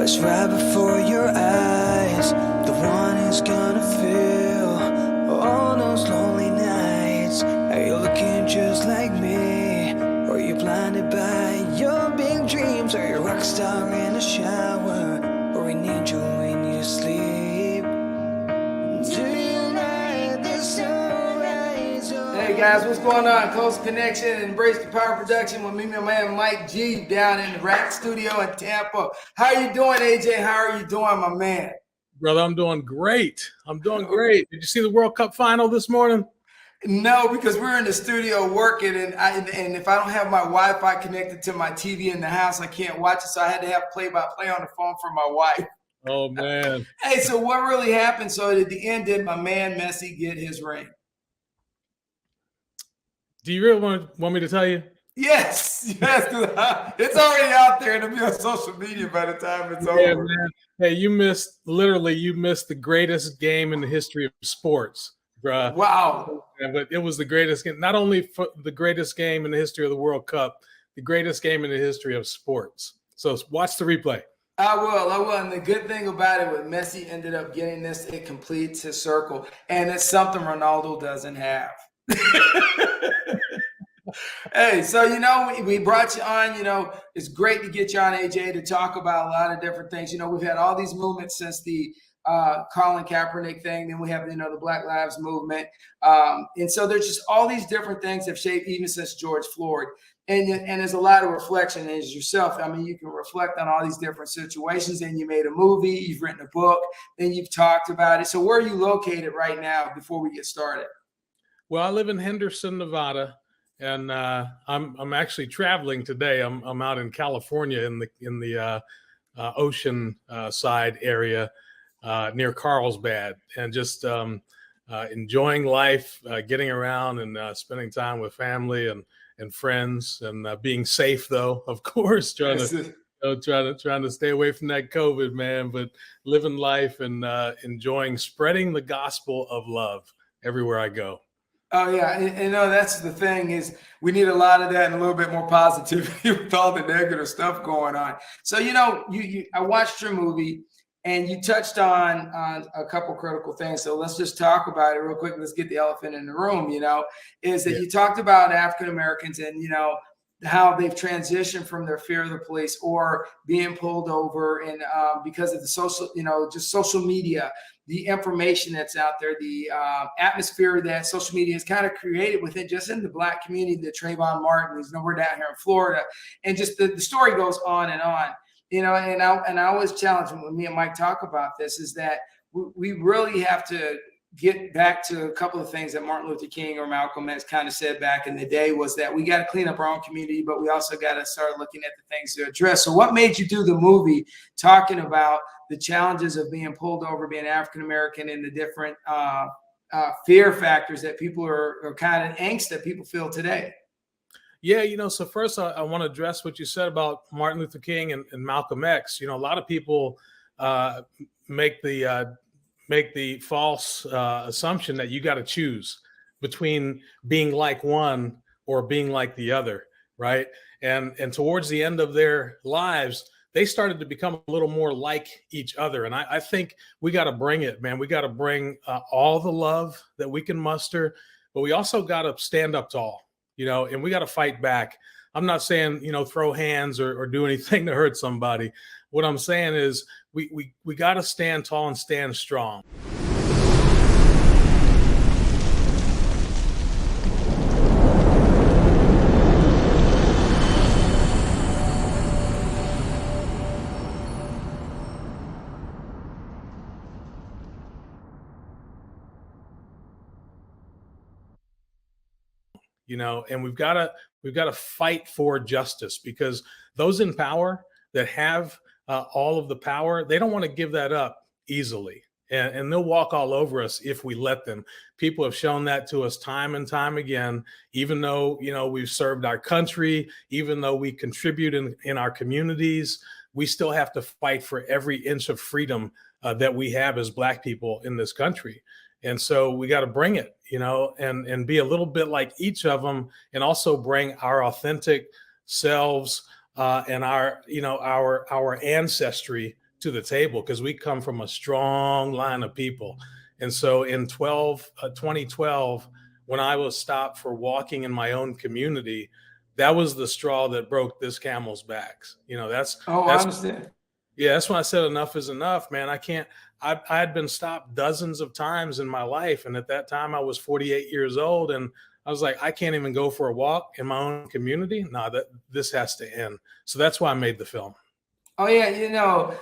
What's right before your eyes, the one who's gonna fill all those lonely nights. Are you looking just like me? Or you blinded by your big dreams? Are you a rock star in the shower? Or an angel in your sleep? Do you like the sunrise? Hey guys, what's going on? Close Connection and Embrace the Power Production with me and my man Mike G down in the Rack Studio in Tampa. How you doing, AJ? How are you doing, my man? Brother, I'm doing great. I'm doing great. Did you see the World Cup final this morning? No, because we're in the studio working, and if I don't have my Wi-Fi connected to my TV in the house, I can't watch it. So I had to have play-by-play on the phone for my wife. Oh, man. Hey, so what really happened? So at the end, did my man Messi get his ring? Do you really want me to tell you? Yes. It's already out there. It'll be on social media by the time it's over. Man. Hey, you missed the greatest game in the history of sports, bruh. Wow. But it was the greatest game, not only the greatest game in the history of the World Cup, the greatest game in the history of sports. So watch the replay. I will. And the good thing about it, with Messi ended up getting this, it completes his circle. And it's something Ronaldo doesn't have. Hey, so, we brought you on, it's great to get you on, AJ, to talk about a lot of different things. We've had all these movements since the Colin Kaepernick thing. Then we have, the Black Lives Movement. And so there's just all these different things that have shaped even since George Floyd. And there's a lot of reflection as yourself. I mean, you can reflect on all these different situations, and you made a movie, you've written a book, then you've talked about it. So where are you located right now before we get started? Well, I live in Henderson, Nevada. And I'm actually traveling today. I'm out in California in the ocean side area near Carlsbad, and just enjoying life, getting around and spending time with family and friends, and being safe though, of course, trying to stay away from that COVID, man. But living life and enjoying spreading the gospel of love everywhere I go. Oh yeah, and that's the thing, is we need a lot of that and a little bit more positivity with all the negative stuff going on. So I watched your movie, and you touched on a couple critical things. So let's just talk about it real quick. Let's get the elephant in the room. Is that you talked about African Americans and how they've transitioned from their fear of the police or being pulled over, and because of the social, just social media, the information that's out there, the atmosphere that social media has kind of created within just in the Black community, the Trayvon Martin, who's nowhere down here in Florida, and just the story goes on and on. And I always challenge when me and Mike talk about this, is that we really have to get back to a couple of things that Martin Luther King or Malcolm X kind of said back in the day, was that we got to clean up our own community, but we also got to start looking at the things to address. So what made you do the movie talking about the challenges of being pulled over, being African-American, and the different fear factors that people are kind of angst that people feel today? Yeah, so first I want to address what you said about Martin Luther King and Malcolm X. A lot of people make the false assumption that you got to choose between being like one or being like the other, right? And towards the end of their lives, they started to become a little more like each other. And I think we got to bring it, man. We got to bring all the love that we can muster, but we also got to stand up tall, and we got to fight back. I'm not saying, throw hands or do anything to hurt somebody. What I'm saying is we got to stand tall and stand strong. And we've got to fight for justice, because those in power that have all of the power, they don't want to give that up easily, and they'll walk all over us if we let them. People have shown that to us time and time again. Even though we've served our country, even though we contribute in our communities, we still have to fight for every inch of freedom that we have as Black people in this country. And so we got to bring it, and be a little bit like each of them, and also bring our authentic selves and our ancestry to the table, because we come from a strong line of people. And so in 2012, when I was stopped for walking in my own community, that was the straw that broke this camel's backs. You know, Oh, I understand. yeah, that's when I said enough is enough, man. I had been stopped dozens of times in my life. And at that time I was 48 years old, and I was like, I can't even go for a walk in my own community. No, this has to end. So that's why I made the film. Oh yeah, you know,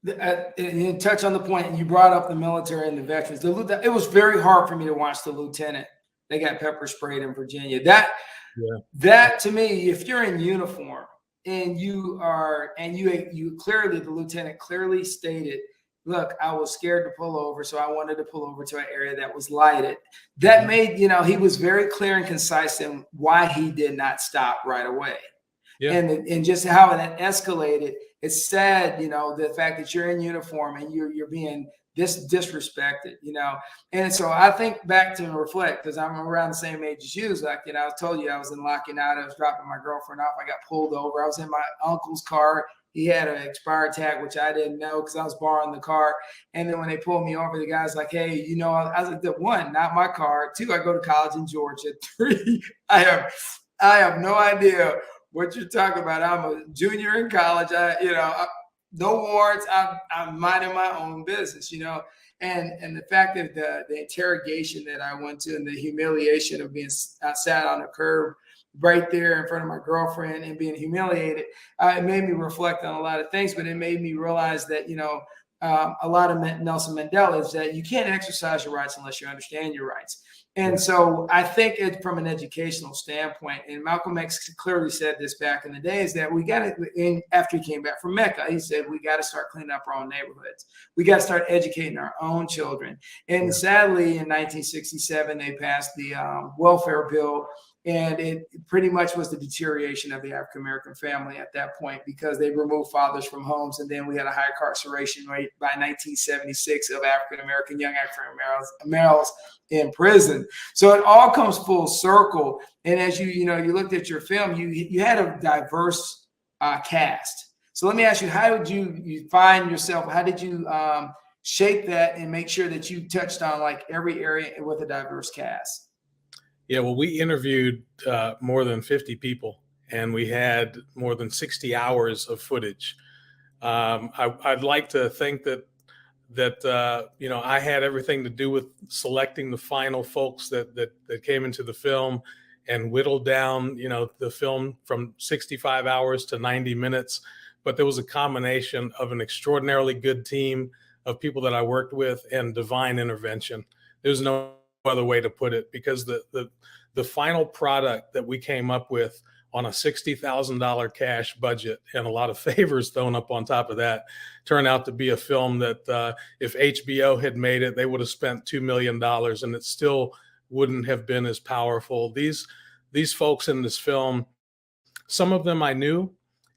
you touch on the point, and you brought up the military and the veterans. It was very hard for me to watch the lieutenant. They got pepper sprayed in Virginia. That to me, if you're in uniform and you clearly, the lieutenant clearly stated, look, I was scared to pull over, so I wanted to pull over to an area that was lighted. That made, you know, he was very clear and concise in why he did not stop right away. Yeah. And just how it escalated. It's sad, you know, the fact that you're in uniform and you're being disrespected, you know. And so I think back to reflect, because I'm around the same age as you. Like, you know, I told you I was in locking out. I was dropping my girlfriend off. I got pulled over. I was in my uncle's car. He had an expired tag, which I didn't know because I was borrowing the car. And then when they pulled me over, the guy's like, hey, you know, I was like, one, not my car. Two, I go to college in Georgia. Three, I have no idea what you're talking about. I'm a junior in college. No warrants. I'm minding my own business, you know. And the fact that the interrogation that I went to and the humiliation of being sat on the curb right there in front of my girlfriend and being humiliated, it made me reflect on a lot of things. But it made me realize that, you know, a lot of Nelson Mandela is that you can't exercise your rights unless you understand your rights. And so I think it from an educational standpoint, and Malcolm X clearly said this back in the day, is that we got to, after he came back from Mecca, he said, we got to start cleaning up our own neighborhoods. We got to start educating our own children. And sadly, in 1967, they passed the welfare bill. And it pretty much was the deterioration of the African-American family at that point, because they removed fathers from homes. And then we had a high incarceration rate by 1976 of African-American, young African-American males in prison. So it all comes full circle. And as you looked at your film, you had a diverse cast. So let me ask you, how did you find yourself? How did you shape that and make sure that you touched on like every area with a diverse cast? Yeah, well, we interviewed more than 50 people, and we had more than 60 hours of footage. I'd like to think that you know, I had everything to do with selecting the final folks that came into the film and whittled down, you know, the film from 65 hours to 90 minutes. But there was a combination of an extraordinarily good team of people that I worked with and divine intervention. There's no other way to put it, because the final product that we came up with on a $60,000 cash budget and a lot of favors thrown up on top of that turned out to be a film that if HBO had made it, they would have spent $2 million and it still wouldn't have been as powerful. These folks in this film, some of them I knew,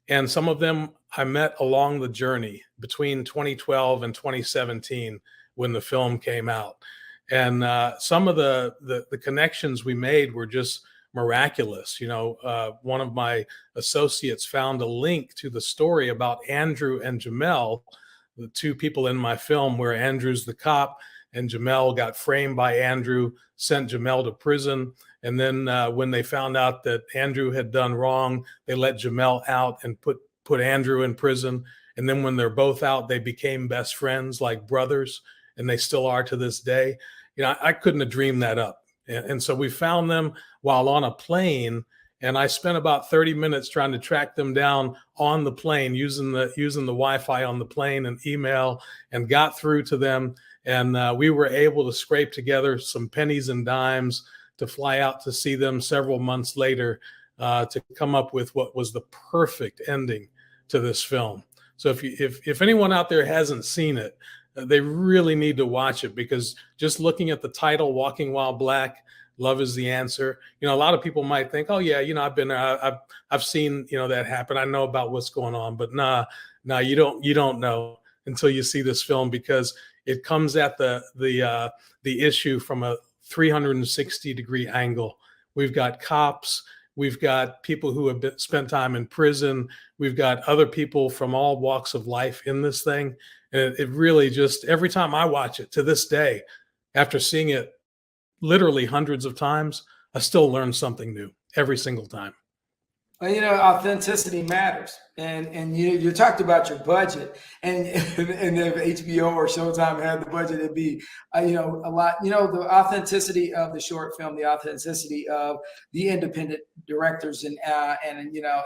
and some of them I met along the journey between 2012 and 2017 when the film came out. And some of the connections we made were just miraculous. You know, one of my associates found a link to the story about Andrew and Jamel, the two people in my film, where Andrew's the cop and Jamel got framed by Andrew, sent Jamel to prison. And then when they found out that Andrew had done wrong, they let Jamel out and put Andrew in prison. And then when they're both out, they became best friends, like brothers, and they still are to this day. You know, I couldn't have dreamed that up. And so we found them while on a plane, and I spent about 30 minutes trying to track them down on the plane using the Wi-Fi on the plane and email, and got through to them. And we were able to scrape together some pennies and dimes to fly out to see them several months later to come up with what was the perfect ending to this film. So if anyone out there hasn't seen it, they really need to watch it, because just looking at the title, Walking While Black, Love is the Answer. You know, a lot of people might think, oh yeah, you know, I've been there, I've seen, you know, that happen. I know about what's going on, but nah, you don't know until you see this film, because it comes at the issue from a 360-degree angle. We've got cops, We've got people who have spent time in prison. We've got other people from all walks of life in this thing. And it really just, every time I watch it to this day, after seeing it literally hundreds of times, I still learn something new every single time. Well, authenticity matters, and you talked about your budget, and if HBO or Showtime had the budget, it'd be a lot. The authenticity of the short film, the authenticity of the independent directors, and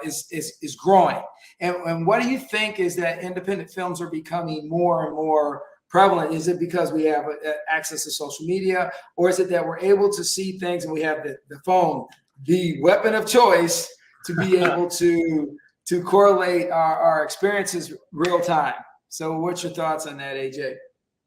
is growing. And what do you think is that independent films are becoming more and more prevalent? Is it because we have access to social media, or is it that we're able to see things and we have the phone, the weapon of choice, to be able to correlate our experiences real time? So what's your thoughts on that, AJ?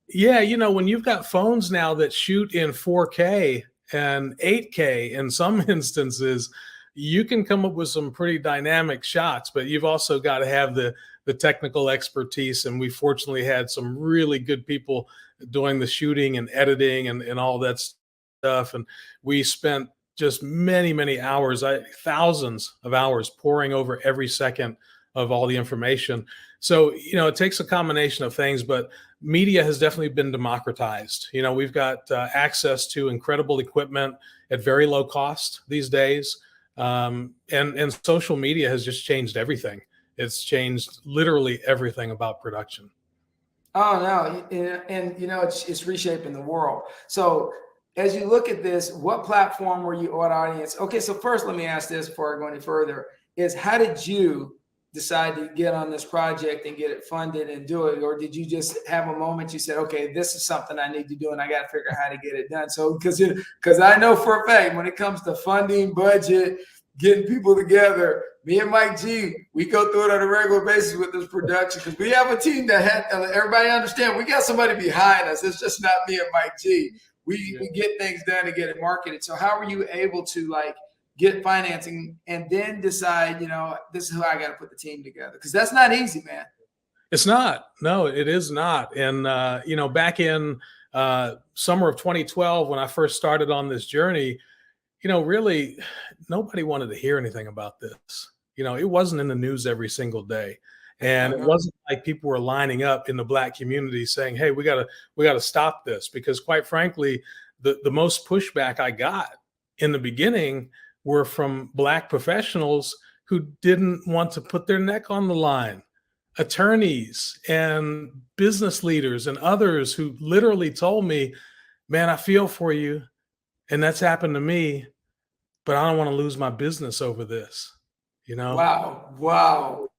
Yeah, when you've got phones now that shoot in 4K and 8K in some instances, you can come up with some pretty dynamic shots, but you've also got to have the technical expertise. And we fortunately had some really good people doing the shooting and editing and all that stuff. And we spent just many, many hours, thousands of hours poring over every second of all the information. So, it takes a combination of things, but media has definitely been democratized. We've got access to incredible equipment at very low cost these days. And social media has just changed everything. It's changed literally everything about production. Oh, no. And it's reshaping the world. So as you look at this, what platform were you, what audience? Okay, so first let me ask this before I go any further, is how did you decide to get on this project and get it funded and do it? Or did you just have a moment you said, okay, this is something I need to do and I got to figure out how to get it done? So because I know for a fact when it comes to funding, budget, getting people together, me and Mike G, we go through it on a regular basis with this production because we have a team that everybody understand we got somebody behind us. It's just not me and Mike G. We get things done to get it marketed. So how were you able to get financing and then decide, this is how I got to put the team together? Because that's not easy, man. It's not. No, it is not. And, back in summer of 2012, when I first started on this journey, really nobody wanted to hear anything about this. It wasn't in the news every single day. And it wasn't like people were lining up in the Black community saying, hey, we gotta stop this. Because quite frankly, the most pushback I got in the beginning were from Black professionals who didn't want to put their neck on the line. Attorneys and business leaders and others who literally told me, man, I feel for you. And that's happened to me, but I don't want to lose my business over this, Wow.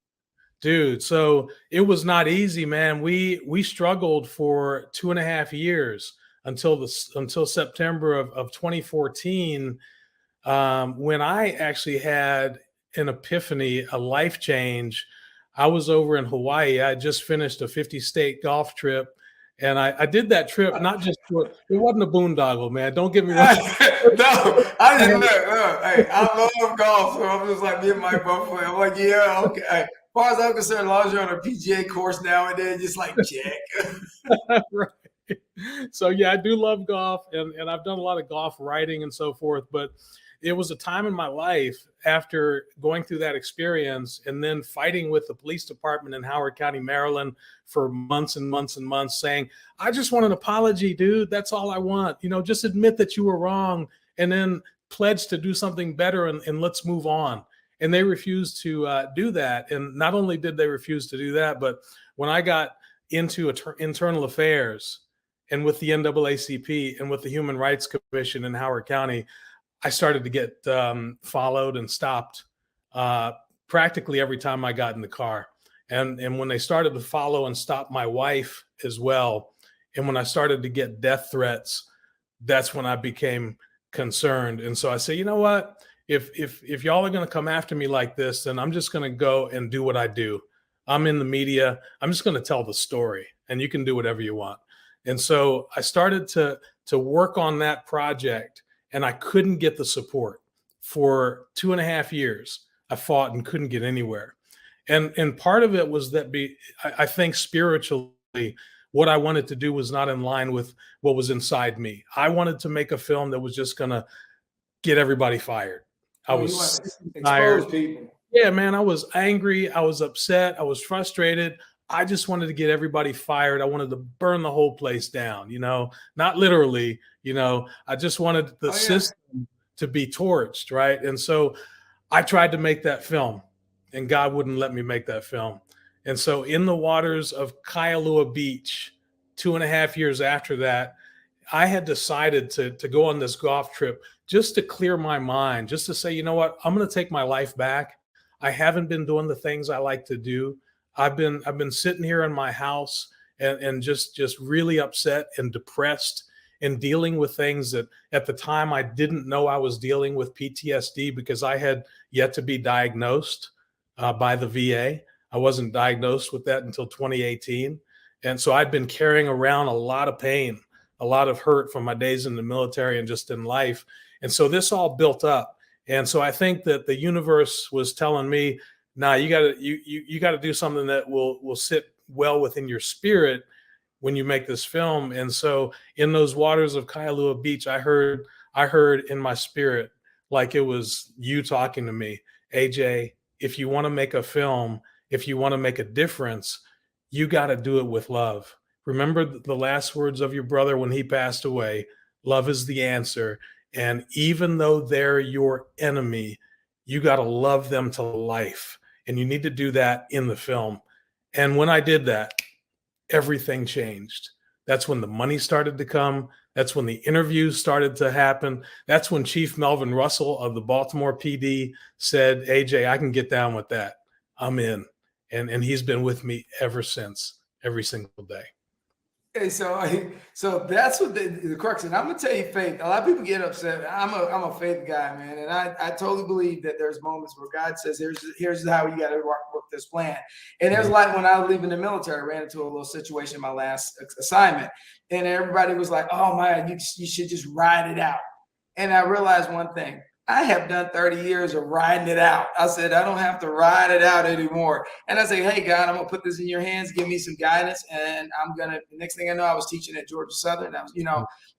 Dude, so it was not easy, man. We struggled for 2.5 years until September of 2014, when I actually had an epiphany, a life change. I was over in Hawaii. I just finished a 50-state golf trip. And I did that trip not just for, it wasn't a boondoggle, man. Don't get me wrong. No, I didn't look. Hey, I love golf, so I'm just like me and Mike both play. I'm like, yeah, okay. Hey, as far as I'm concerned, as long as you're on a PGA course now and then, just like check. Right. So yeah, I do love golf, and I've done a lot of golf writing and so forth. But it was a time in my life after going through that experience and then fighting with the police department in Howard County, Maryland for months and months and months saying, I just want an apology, dude. That's all I want. Just admit that you were wrong and then pledge to do something better and let's move on. And they refused to do that. And not only did they refuse to do that, but when I got into internal affairs and with the NAACP and with the Human Rights Commission in Howard County, I started to get followed and stopped practically every time I got in the car. And when they started to follow and stop my wife as well, and when I started to get death threats, that's when I became concerned. And so I say, you know what? If y'all are going to come after me like this, then I'm just going to go and do what I do. I'm in the media. I'm just going to tell the story, and you can do whatever you want. And so I started to work on that project. And I couldn't get the support for 2.5 years. I fought and couldn't get anywhere. And part of it was that I think spiritually, what I wanted to do was not in line with what was inside me. I wanted to make a film that was just going to get everybody fired. I Oh, you was want sick and to tired. expose people. Yeah, man, I was angry. I was upset. I was frustrated. I just wanted to get everybody fired. I wanted to burn the whole place down, not literally, I just wanted the Oh yeah. system to be torched, right? And so I tried to make that film, and God wouldn't let me make that film. And so in the waters of Kailua Beach, 2.5 years after that, I had decided to go on this golf trip just to clear my mind, just to say, you know what, I'm going to take my life back. I haven't been doing the things I like to do. I've been sitting here in my house and just really upset and depressed and dealing with things that at the time I didn't know I was dealing with PTSD because I had yet to be diagnosed by the VA. I wasn't diagnosed with that until 2018. And so I'd been carrying around a lot of pain, a lot of hurt from my days in the military and just in life. And so this all built up. And so I think that the universe was telling me, nah, you gotta do something that will sit well within your spirit when you make this film. And so in those waters of Kailua Beach, I heard in my spirit, like it was you talking to me, AJ, if you want to make a film, if you want to make a difference, you got to do it with love. Remember the last words of your brother when he passed away, love is the answer. And even though they're your enemy, you got to love them to life. And you need to do that in the film. And when I did that, everything changed. That's when the money started to come. That's when the interviews started to happen. That's when Chief Melvin Russell of the Baltimore PD said, AJ, I can get down with that. I'm in. And he's been with me ever since, every single day. Hey, so that's what the crux is. And I'm gonna tell you, faith. A lot of people get upset. I'm a faith guy, man, and I totally believe that there's moments where God says, here's how you got to work this plan. And there's like when I was leaving the military, I ran into a little situation in my last assignment, and everybody was like, "Oh man, you should just ride it out." And I realized one thing. I have done 30 years of riding it out. I said, I don't have to ride it out anymore. And I say, hey, God, I'm going to put this in your hands. Give me some guidance. And the next thing I know, I was teaching at Georgia Southern. I was,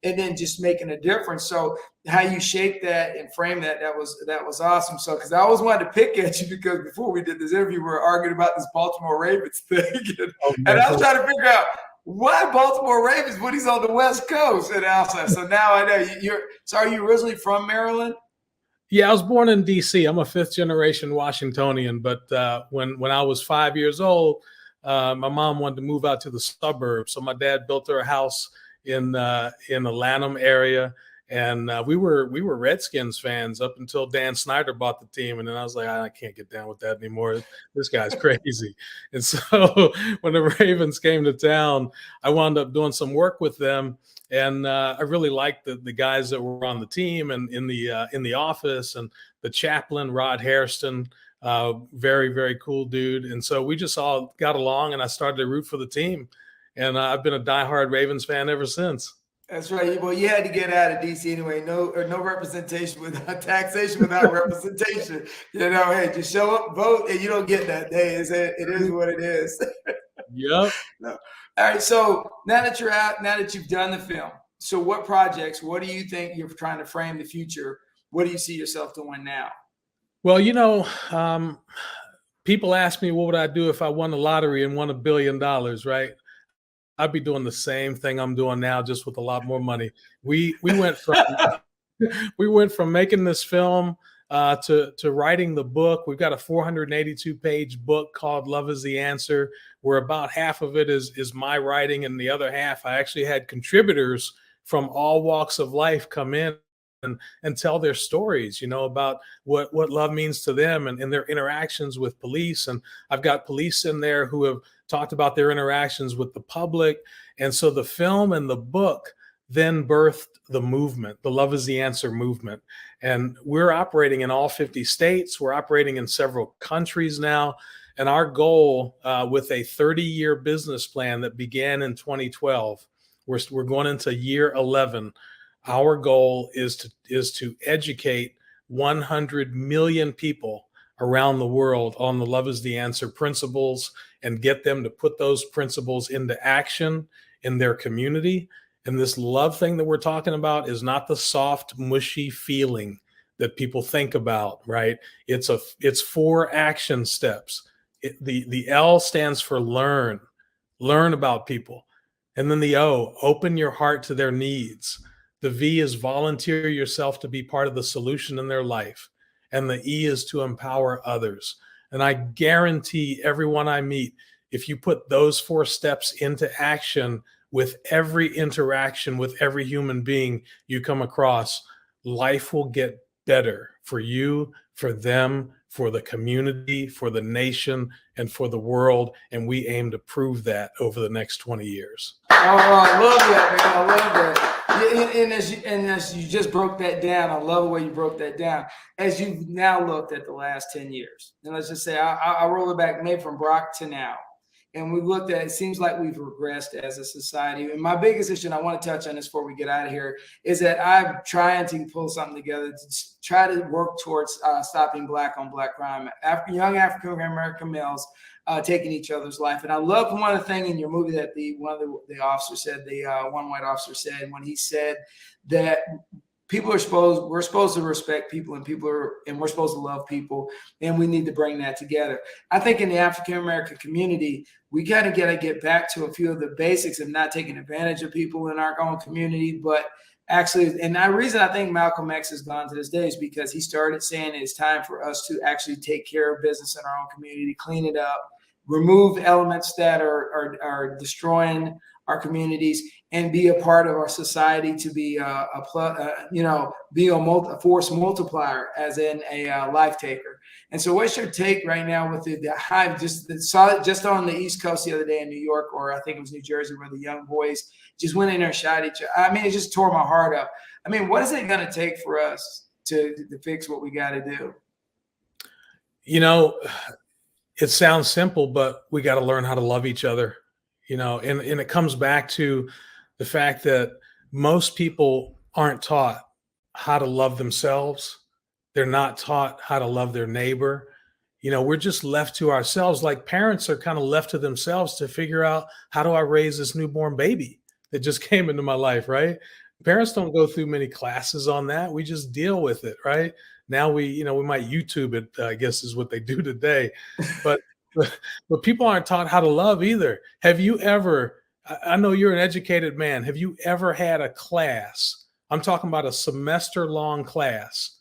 and then just making a difference. So how you shape that and frame that was awesome. So, because I always wanted to pick at you because before we did this interview, we were arguing about this Baltimore Ravens thing. And I was trying to figure out, why Baltimore Ravens when he's on the West Coast? And I was like, so now I know so are you originally from Maryland? Yeah, I was born in D.C. I'm a fifth-generation Washingtonian, but when I was 5 years old, my mom wanted to move out to the suburbs. So my dad built her a house in the Lanham area, and we were Redskins fans up until Dan Snyder bought the team, and then I was like, I can't get down with that anymore. This guy's crazy. And so when the Ravens came to town, I wound up doing some work with them. And I really liked the guys that were on the team and in the office, and the chaplain, Rod Hairston, very, very cool dude. And so we just all got along, and I started to root for the team. And I've been a diehard Ravens fan ever since. That's right. Well, you had to get out of DC anyway. No representation without taxation, without representation. Hey, just show up, vote, and you don't get that day. It is what it is. Yep. No. All right. So now that you're out, now that you've done the film, so what projects, what do you think you're trying to frame the future? What do you see yourself doing now? Well, people ask me, what would I do if I won the lottery and won $1 billion, right? I'd be doing the same thing I'm doing now, just with a lot more money. We went from making this film to writing the book. We've got a 482-page book called Love is the Answer, where about half of it is my writing, and the other half I actually had contributors from all walks of life come in and tell their stories, about what love means to them and their interactions with police. And I've got police in there who have talked about their interactions with the public. And so the film and the book then birthed the movement, the Love is the Answer movement. And we're operating in all 50 states. We're operating in several countries now. And our goal with a 30-year business plan that began in 2012, we're going into year 11. Our goal is to educate 100 million people around the world on the Love is the Answer principles and get them to put those principles into action in their community. And this love thing that we're talking about is not the soft, mushy feeling that people think about, right? It's 4 action steps. The L stands for learn about people. And then the O, open your heart to their needs. The V is volunteer yourself to be part of the solution in their life. And the E is to empower others. And I guarantee everyone I meet, if you put those 4 steps into action with every interaction with every human being you come across, life will get better for you, for them, for the community, for the nation, and for the world. And we aim to prove that over the next 20 years. Oh, I love that, man. I love that. Yeah, and as you just broke that down, I love the way you broke that down. As you've now looked at the last 10 years, and let's just say I roll it back maybe from Brock to now. And we looked at it, seems like we've regressed as a society. And my biggest issue, and I want to touch on this before we get out of here, is that I'm trying to pull something together to try to work towards stopping Black on Black crime. Young African-American males taking each other's life. And I love one of the things in your movie that one of the officers said, the one white officer said, when he said that we're supposed to respect people, and we're supposed to love people, and we need to bring that together. I think in the African-American community, we kind of got to get back to a few of the basics of not taking advantage of people in our own community, but actually, and the reason I think Malcolm X has gone to this day is because he started saying it's time for us to actually take care of business in our own community, clean it up, remove elements that are destroying our communities, and be a part of our society, to be be a force multiplier, as in a life taker. And so what's your take right now with the hive? Saw it just on the East Coast the other day in New York, or I think it was New Jersey, where the young boys just went in there and shot each other. I mean, it just tore my heart up. I mean, what is it going to take for us to fix what we got to do? It sounds simple, but we got to learn how to love each other, and it comes back to the fact that most people aren't taught how to love themselves. They're not taught how to love their neighbor. We're just left to ourselves. Like parents are kind of left to themselves to figure out, how do I raise this newborn baby that just came into my life, right? Parents don't go through many classes on that. We just deal with it, right? Now we might YouTube it, I guess is what they do today. But people aren't taught how to love either. Have you ever, I know you're an educated man, have you ever had a class, I'm talking about a semester-long class,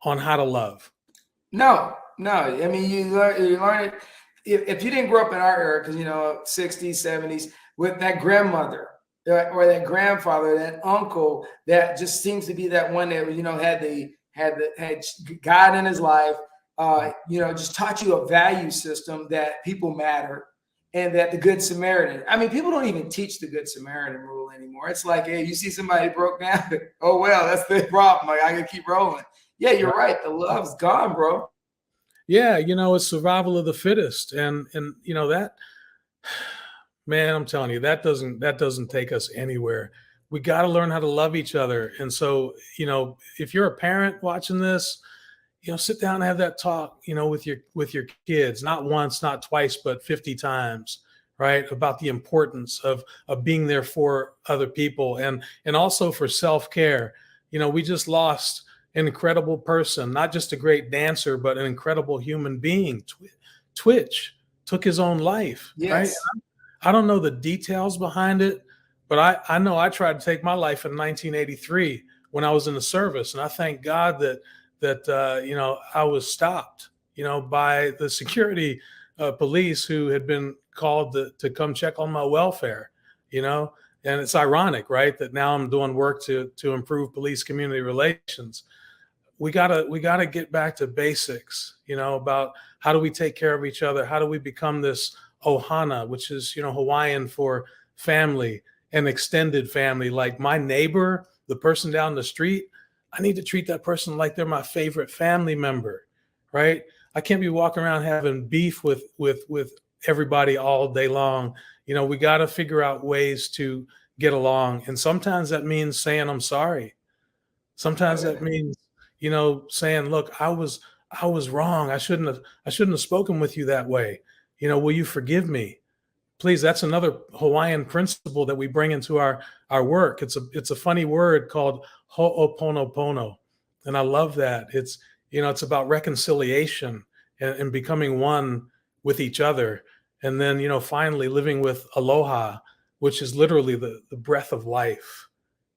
on how to love? No. I mean, you learn it. If you didn't grow up in our era, because 60s, 70s, with that grandmother or that grandfather, that uncle, that just seems to be that one that had God in his life, just taught you a value system that people matter, and that the Good Samaritan. I mean, people don't even teach the Good Samaritan rule anymore. It's like, hey, you see somebody broke down, oh well, that's their problem. Like, I can keep rolling. Yeah, you're right. The love's gone, bro. Yeah, it's survival of the fittest, and that, man, I'm telling you, that doesn't take us anywhere. We got to learn how to love each other. And so, if you're a parent watching this, sit down and have that talk, with your kids, not once, not twice, but 50 times, right? About the importance of being there for other people, and also for self-care. We just lost an incredible person, not just a great dancer, but an incredible human being. Twitch took his own life, yes. Right? I don't know the details behind it, but I know I tried to take my life in 1983 when I was in the service. And I thank God that I was stopped, by the security police who had been called to come check on my welfare, and it's ironic, right? That now I'm doing work to improve police community relations. We gotta get back to basics, about how do we take care of each other? How do we become this Ohana, which is, Hawaiian for family and extended family? Like my neighbor, the person down the street, I need to treat that person like they're my favorite family member, right? I can't be walking around having beef with everybody all day long. We got to figure out ways to get along. And sometimes that means saying, I'm sorry. Sometimes that means, saying, look, I was wrong. I shouldn't have spoken with you that way. Will you forgive me? Please. That's another Hawaiian principle that we bring into our work. It's a funny word called ho'oponopono. And I love that. It's, it's about reconciliation and becoming one with each other. And then, finally living with aloha, which is literally the breath of life,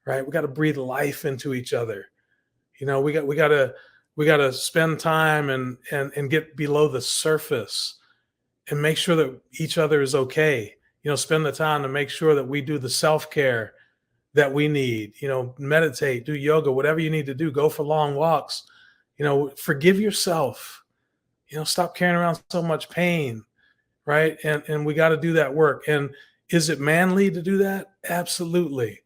right? We got to breathe life into each other. We got to spend time and get below the surface and make sure that each other is okay. Spend the time to make sure that we do the self-care that we need, meditate, do yoga, whatever you need to do, go for long walks, forgive yourself, stop carrying around so much pain, right? And we got to do that work. And is it manly to do that? Absolutely.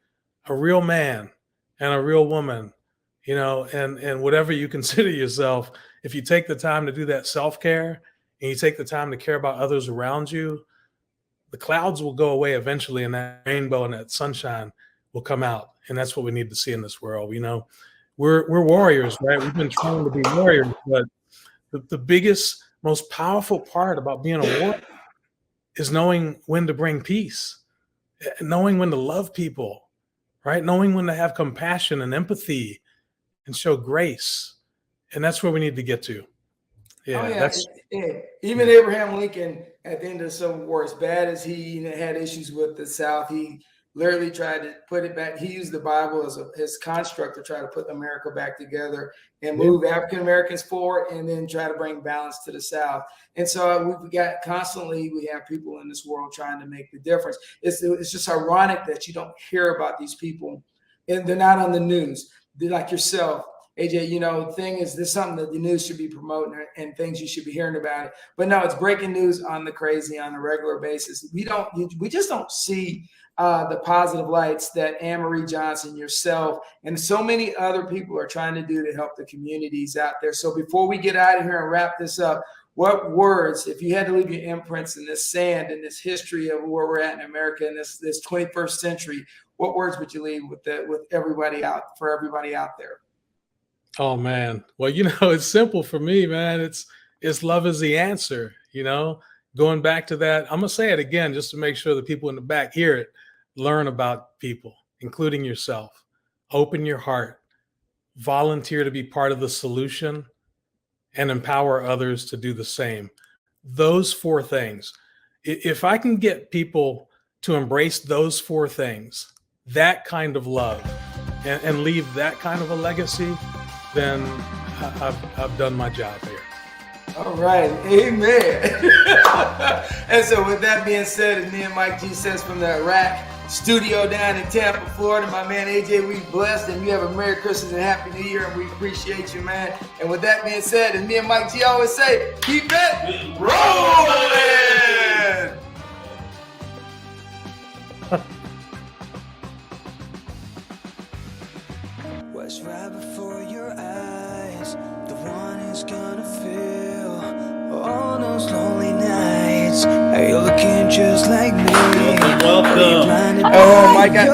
A real man and a real woman, and whatever you consider yourself, if you take the time to do that self-care and you take the time to care about others around you, the clouds will go away eventually, and that rainbow and that sunshine will come out. And that's what we need to see in this world. We're warriors, right? We've been trained to be warriors, but the biggest, most powerful part about being a warrior is knowing when to bring peace, knowing when to love people, right? Knowing when to have compassion and empathy and show grace. And that's where we need to get to. Yeah, Even Abraham Lincoln at the end of the Civil War, as bad as he had issues with the South, he literally tried to put it back. He used the Bible as his construct to try to put America back together and move African Americans forward, and then try to bring balance to the South. And so we have people in this world trying to make the difference. It's just ironic that you don't hear about these people, and they're not on the news. They're like yourself, AJ. The thing is, this is something that the news should be promoting and things you should be hearing about it. But no, it's breaking news on the crazy on a regular basis. We just don't see the positive lights that Anne-Marie Johnson, yourself, and so many other people are trying to do to help the communities out there. So before we get out of here and wrap this up, what words, if you had to leave your imprints in this sand, in this history of where we're at in America in this 21st century, what words would you leave with everybody out there? Oh man. Well, it's simple for me, man. It's love is the answer, going back to that. I'm going to say it again, just to make sure the people in the back hear it. Learn about people, including yourself. Open your heart, volunteer to be part of the solution, and empower others to do the same. Those 4 things. If I can get people to embrace those 4 things, that kind of love, and leave that kind of a legacy, then I've done my job here. All right, amen. And so with that being said, as me and Mike G says from the Iraq studio down in Tampa, Florida, my man AJ, we blessed, and you have a Merry Christmas and Happy New Year, and we appreciate you, man. And with that being said, as me and Mike G always say, keep it rolling. What's right before your eyes, the one who's gonna feel all those lonely nights. Are you looking just like me? Welcome. Oh, Mike, I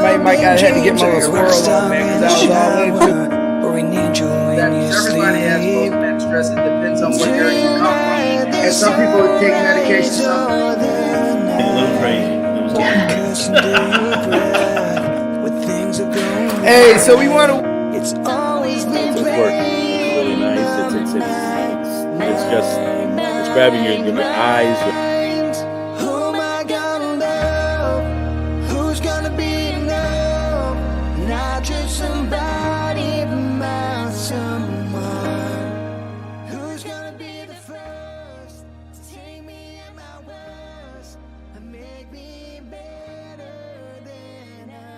had to get my little squirrel on, man, because I was all into or we need you when that. you Everybody has sleep. post-traumatic stress. It depends on what area you come from. And some people take medication, some A little crazy. Hey, so we want to. It's always been It's working. It's really nice. It's just grabbing your eyes. Who am I gonna love? Who's gonna be enough? Not just somebody, but my someone. Who's gonna be the first to take me at my worst and make me